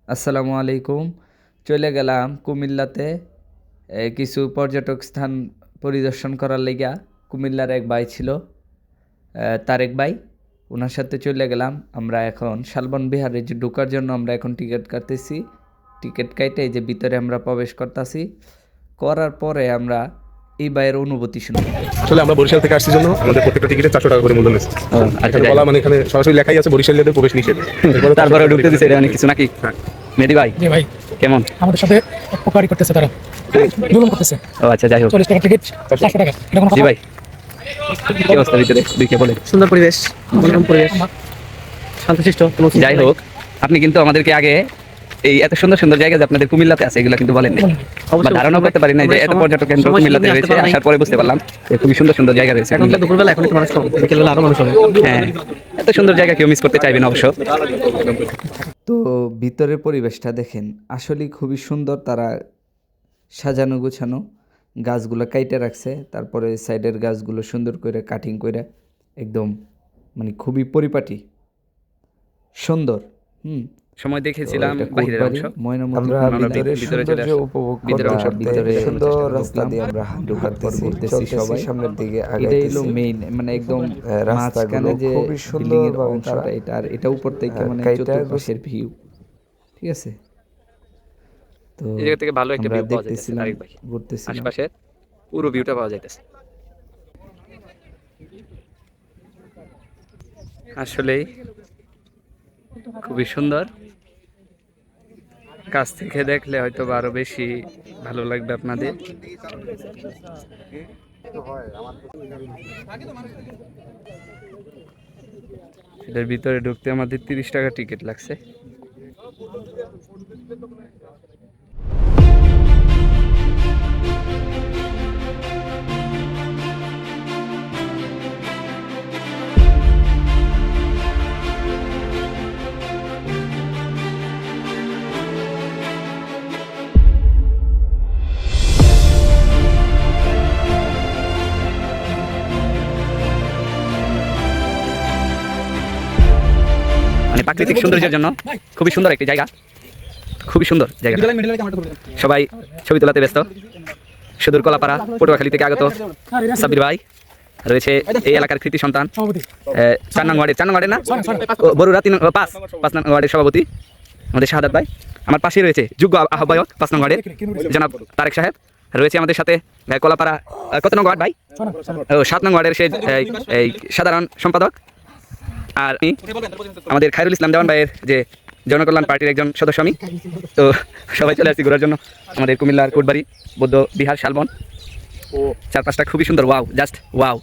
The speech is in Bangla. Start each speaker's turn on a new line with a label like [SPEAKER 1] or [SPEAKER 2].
[SPEAKER 1] আসসালামু আলাইকুম। চলে গেলাম কুমিল্লাতে কিছু পর্যটক স্থান পরিদর্শন করার লাইগা। কুমিল্লার এক ভাই ছিল, তারেক ভাই। উনার সাথে চলে গেলাম। আমরা এখন শালবন বিহারে যে ঢোকার জন্য আমরা এখন টিকিট কাটতেছি। টিকিট কাইটে এই যে ভিতরে আমরা প্রবেশ করতেছি। করার পরে আমরা এই ভাইয়ের অনুভূতি শুনবো।
[SPEAKER 2] আসলে আমরা বরিশাল থেকে আসছি জন্য আমাদের প্রত্যেকটা টিকিটে 400 টাকা করে মূল্য নিচ্ছে। এখানে বলা মানে এখানে সরাসরি লেখাই আছে বরিশালের প্রবেশ নিষেধ।
[SPEAKER 3] তারপরে ঢুকতে দিছে এটা অনেক কিছু নাকি? মেহেদী ভাই
[SPEAKER 4] জি ভাই,
[SPEAKER 3] কেমন?
[SPEAKER 4] আমাদের সাথে উপকারী করতেছে তারা, জুলুম করতেছে।
[SPEAKER 3] ও আচ্ছা, যাই হোক।
[SPEAKER 4] 40 টাকা টিকিট, 400 টাকা। এটা কোনো
[SPEAKER 3] জি
[SPEAKER 4] কথা?
[SPEAKER 3] ভাই, কি অবস্থা ভিতরে দুইকে বলে?
[SPEAKER 5] সুন্দর পরিবেশ, মনোরম পরিবেশ, শান্তশিষ্ট।
[SPEAKER 3] যাই হোক, আপনি কিন্তু আমাদেরকে আগে এই এত সুন্দর সুন্দর জায়গা যে আপনাদের কুমিল্লাতে আছে এগুলো কিন্তু বলেন না, বা ধারণা করতে পারি না যে এত পর্যটক কেন্দ্র কুমিল্লাতে রয়েছে। আসার পরে বুঝতে পারলাম যে খুবই সুন্দর সুন্দর জায়গা রয়েছে।
[SPEAKER 5] এখন তো দুপুরবেলা, এখন একটু মানুষ কম, বিকেল বেলা আরো মানুষ হবে।
[SPEAKER 3] হ্যাঁ, এত সুন্দর জায়গা কেউ মিস করতে চাইবে না অবশ্য।
[SPEAKER 1] তো ভিতরের পরিবেশটা দেখেন, আসলেই খুবই সুন্দর। তারা সাজানো গোছানো, গাছগুলো কাইটে রাখছে, তারপরে সাইডের গাছগুলো সুন্দর করে কাটিং করে একদম মানে খুবই পরিপাটি সুন্দর।
[SPEAKER 3] সময় দেখেছিলাম
[SPEAKER 1] এটা
[SPEAKER 3] বাইরের
[SPEAKER 1] কোটবাড়ি,
[SPEAKER 3] অংশ।
[SPEAKER 1] ময়নামতি
[SPEAKER 3] আমরা
[SPEAKER 1] ভিতরে
[SPEAKER 3] ভিতরে চলে
[SPEAKER 1] সৌন্দর্য
[SPEAKER 3] আসলাম।
[SPEAKER 1] উপভোগ
[SPEAKER 3] ভিতরের
[SPEAKER 1] করতে
[SPEAKER 3] অংশ
[SPEAKER 1] ভিতরে সুন্দর
[SPEAKER 3] ঢুকলাম।
[SPEAKER 1] রাস্তা দিয়ে আমরা হাঁটু হাঁটতেছি সবাই সামনের দিকে
[SPEAKER 5] এটাই
[SPEAKER 1] আগাইতেছি।
[SPEAKER 5] হলো
[SPEAKER 1] মেইন মানে একদম মাঝখানে যে
[SPEAKER 5] খুবই
[SPEAKER 1] বিল্ডিং
[SPEAKER 5] সুন্দর
[SPEAKER 1] এর অংশটা, এটা আর এটা উপর থেকে মানে চতুর্পাশের ভিউ, ঠিক আছে। তো
[SPEAKER 3] এই জায়গা থেকে ভালো একটা
[SPEAKER 1] আমরা
[SPEAKER 3] ভিউ পাওয়া যাইতেছে
[SPEAKER 1] দেখতেছিলাম,
[SPEAKER 3] তারেক ভাই,
[SPEAKER 1] ঘুরতেছিলাম।
[SPEAKER 3] আশেপাশে পুরো ভিউটা পাওয়া যাইতেছে। আসলেই খুবই সুন্দর। কাছ থেকে দেখলে হয়তো আরো বেশি ভালো লাগবে আপনাদের। এটার ভিতরে ঢুকতে আমাদের 30 টাকা টিকিট লাগছে। মানে প্রাকৃতিক সৌন্দর্যের জন্য খুবই সুন্দর একটি জায়গা, খুবই সুন্দর জায়গা। সবাই ছবি তোলাতে ব্যস্ত। সুদূর কলাপাড়া পটুয়াখালী থেকে আগত সাব্বির ভাই রয়েছে এই এলাকার কৃতি সন্তান, 4 নং ওয়ার্ডের না বরুড়া 5 নং ওয়ার্ডের সভাপতি আমাদের শাহাদাত ভাই। আমার পাশেই রয়েছে যোগ্য আহ্বায়ক 5 নং ওয়ার্ডের জনাব তারেক সাহেব। রয়েছে আমাদের সাথে কলাপাড়া কত নং ওয়ার্ড ভাই? 7 নং ওয়ার্ডের সে এই সাধারণ সম্পাদক। আর আমাদের খায়রুল ইসলাম দেওয়ান ভাইয়ের যে জনকল্যাণ পার্টির একজন সদস্য আমি। তো সবাই চলে আসছি ঘোরার জন্য আমাদের কুমিল্লার কোটবাড়ি বৌদ্ধ বিহার শালবন। চারপাশটা খুবই সুন্দর, ওয়াও, জাস্ট ওয়াও।